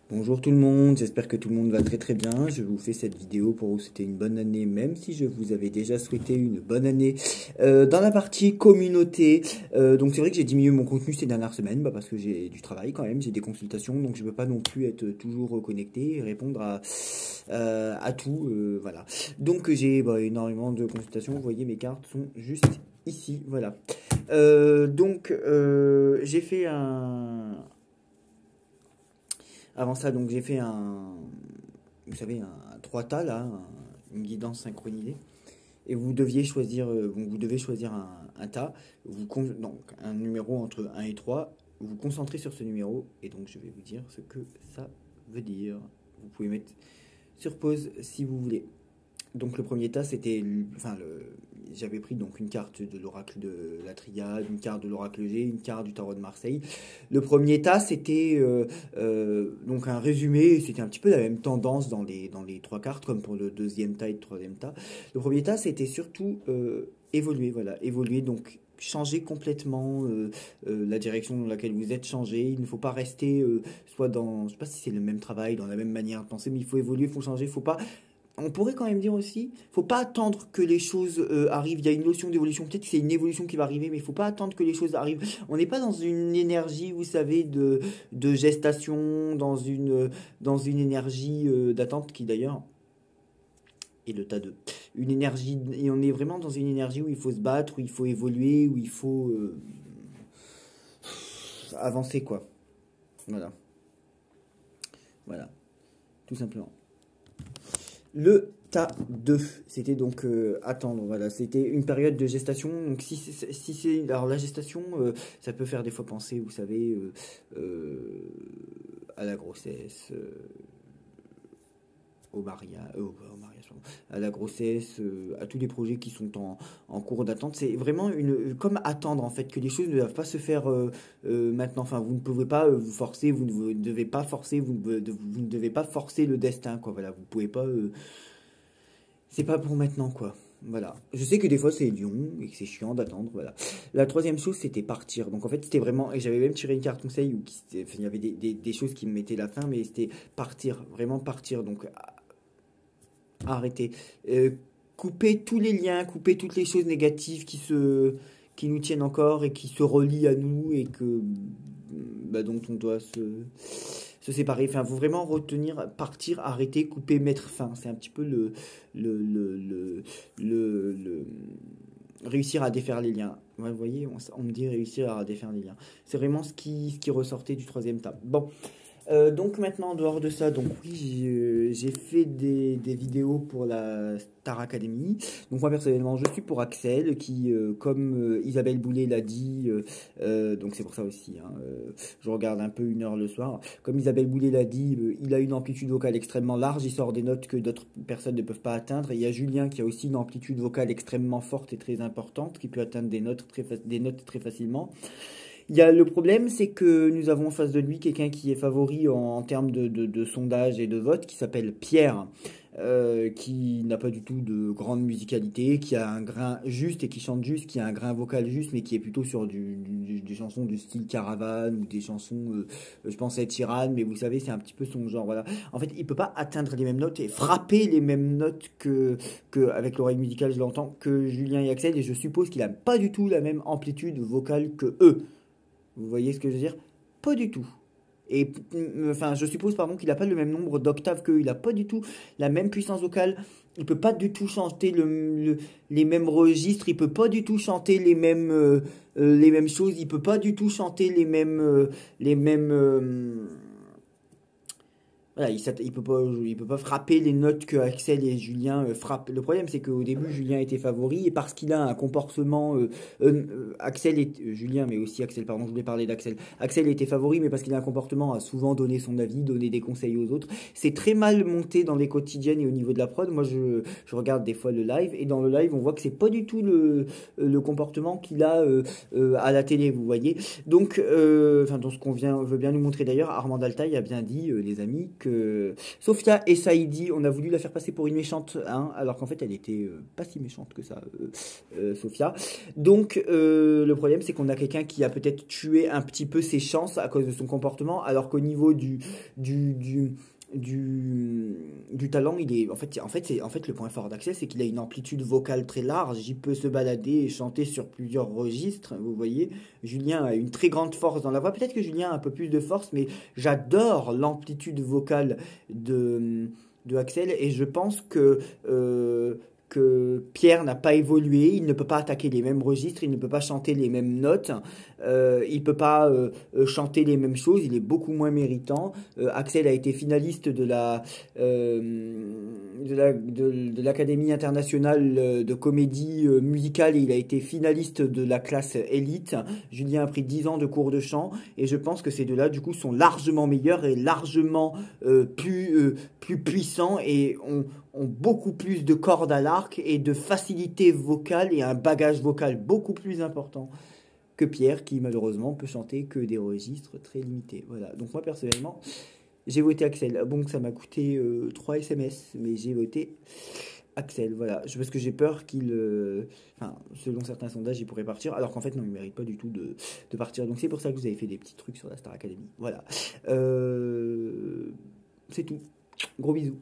Bonjour tout le monde, j'espère que tout le monde va très très bien. Je vous fais cette vidéo pour vous souhaiter une bonne année, même si je vous avais déjà souhaité une bonne année dans la partie communauté. Donc c'est vrai que j'ai diminué mon contenu ces dernières semaines, parce que j'ai du travail quand même, j'ai des consultations, donc je ne peux pas non plus être toujours connecté et répondre à tout. Voilà. Donc j'ai énormément de consultations, vous voyez mes cartes sont juste ici, voilà. J'ai fait avant ça, donc j'ai fait vous savez, un 3 tas là, une guidance synchronisée. Et vous deviez choisir, vous devez choisir un tas, donc un numéro entre 1 et 3. Vous vous concentrez sur ce numéro et donc je vais vous dire ce que ça veut dire. Vous pouvez mettre sur pause si vous voulez. Donc le premier tas, c'était, j'avais pris donc une carte de l'oracle de la Triade, une carte de l'oracle G, une carte du tarot de Marseille. Le premier tas, c'était donc un résumé, c'était un petit peu la même tendance dans les trois cartes, comme pour le deuxième tas et le troisième tas. Le premier tas, c'était surtout évoluer, voilà, évoluer, donc changer complètement la direction dans laquelle vous êtes, changé. Il ne faut pas rester soit dans, je sais pas si c'est le même travail, dans la même manière de penser, mais il faut évoluer, il faut changer, il faut pas, on pourrait quand même dire aussi, faut pas attendre que les choses arrivent. Il y a une notion d'évolution. Peut-être que c'est une évolution qui va arriver, mais il faut pas attendre que les choses arrivent. On n'est pas dans une énergie, vous savez, de gestation, dans une énergie d'attente qui d'ailleurs est le tas 2. Une énergie, et on est vraiment dans une énergie où il faut se battre, où il faut évoluer, où il faut avancer, quoi. Voilà. Voilà. Tout simplement. Le tas 2, c'était donc attendre, voilà, c'était une période de gestation. Donc si c'est, alors la gestation, ça peut faire des fois penser, vous savez, à la grossesse, au mariage, pardon, à la grossesse, à tous les projets qui sont en cours d'attente. C'est vraiment comme attendre en fait, que les choses ne doivent pas se faire maintenant. Enfin, vous ne pouvez pas vous forcer, vous ne devez pas forcer, vous ne devez pas forcer le destin, quoi. Voilà, vous pouvez pas. C'est pas pour maintenant, quoi. Voilà. Je sais que des fois c'est long et que c'est chiant d'attendre. Voilà. La troisième chose, c'était partir. Donc en fait, c'était vraiment. Et j'avais même tiré une carte conseil où il y avait des choses qui me mettaient la fin, mais c'était partir. Vraiment partir. Donc arrêter. Couper tous les liens, couper toutes les choses négatives qui nous tiennent encore et qui se relient à nous et dont on doit se séparer. Enfin, faut vraiment retenir, partir, arrêter, couper, mettre fin. C'est un petit peu le, le, le, le réussir à défaire les liens. Ouais, vous voyez, on me dit réussir à défaire les liens. C'est vraiment ce qui ressortait du troisième tas. Bon. Donc maintenant, en dehors de ça, donc oui, j'ai fait des vidéos pour la Star Academy. Donc moi personnellement, je suis pour Axel, qui, comme Isabelle Boulet l'a dit, donc c'est pour ça aussi, hein, je regarde un peu 1 heure le soir. Comme Isabelle Boulet l'a dit, il a une amplitude vocale extrêmement large, il sort des notes que d'autres personnes ne peuvent pas atteindre. Et il y a Julien qui a aussi une amplitude vocale extrêmement forte et très importante, qui peut atteindre des notes très facilement. Il y a le problème, c'est que nous avons en face de lui quelqu'un qui est favori en termes de sondage et de vote, qui s'appelle Pierre, qui n'a pas du tout de grande musicalité, qui a un grain juste et qui chante juste, qui a un grain vocal juste, mais qui est plutôt sur des chansons du style Caravane ou des chansons, je pense à Ed Sheeran, mais vous savez, c'est un petit peu son genre, voilà. En fait, il peut pas atteindre les mêmes notes et frapper les mêmes notes avec l'oreille musicale, je l'entends, que Julien et Axel, et je suppose qu'il a pas du tout la même amplitude vocale que eux. Vous voyez ce que je veux dire? Pas du tout. Et enfin, je suppose pardon qu'il n'a pas le même nombre d'octaves qu'eux. Il n'a pas du tout la même puissance vocale. Il peut pas du tout chanter les mêmes registres. Il peut pas du tout chanter les mêmes choses. Il peut pas du tout chanter les mêmes. Voilà, il peut pas frapper les notes que Axel et Julien frappent. Le problème, c'est qu'au début, Julien était favori et parce qu'il a un comportement, Julien, mais aussi Axel, pardon, je voulais parler d'Axel. Axel était favori, mais parce qu'il a un comportement à souvent donner son avis, donner des conseils aux autres. C'est très mal monté dans les quotidiennes et au niveau de la prod. Moi, je regarde des fois le live et dans le live, on voit que c'est pas du tout le comportement qu'il a à la télé, vous voyez. Donc, dans ce qu'on veut bien nous montrer d'ailleurs, Armand Altaï a bien dit, les amis, que Sophia et Saïdi, on a voulu la faire passer pour une méchante, hein, alors qu'en fait elle était pas si méchante que ça, Sophia. Donc le problème c'est qu'on a quelqu'un qui a peut-être tué un petit peu ses chances à cause de son comportement, alors qu'au niveau du, du, du talent, il est en fait le point fort d'Axel, c'est qu'il a une amplitude vocale très large, il peut se balader et chanter sur plusieurs registres, vous voyez. Julien a une très grande force dans la voix, peut-être que Julien a un peu plus de force, mais j'adore l'amplitude vocale de Axel, et je pense que Pierre n'a pas évolué, il ne peut pas attaquer les mêmes registres, il ne peut pas chanter les mêmes notes, il ne peut pas chanter les mêmes choses, il est beaucoup moins méritant. Axel a été finaliste de l'Académie internationale de comédie musicale, et il a été finaliste de la classe élite. Julien a pris 10 ans de cours de chant, et je pense que ces deux-là, du coup, sont largement meilleurs et largement plus puissants, et ont beaucoup plus de cordes à l'arc et de facilité vocale et un bagage vocal beaucoup plus important que Pierre, qui malheureusement peut chanter que des registres très limités. Voilà, donc moi personnellement, j'ai voté Axel. Bon, ça m'a coûté 3 SMS, mais j'ai voté Axel, voilà. Parce que j'ai peur qu'il... enfin, selon certains sondages, il pourrait partir, alors qu'en fait, non, il ne mérite pas du tout de partir. Donc c'est pour ça que vous avez fait des petits trucs sur la Star Academy. Voilà. C'est tout. Gros bisous.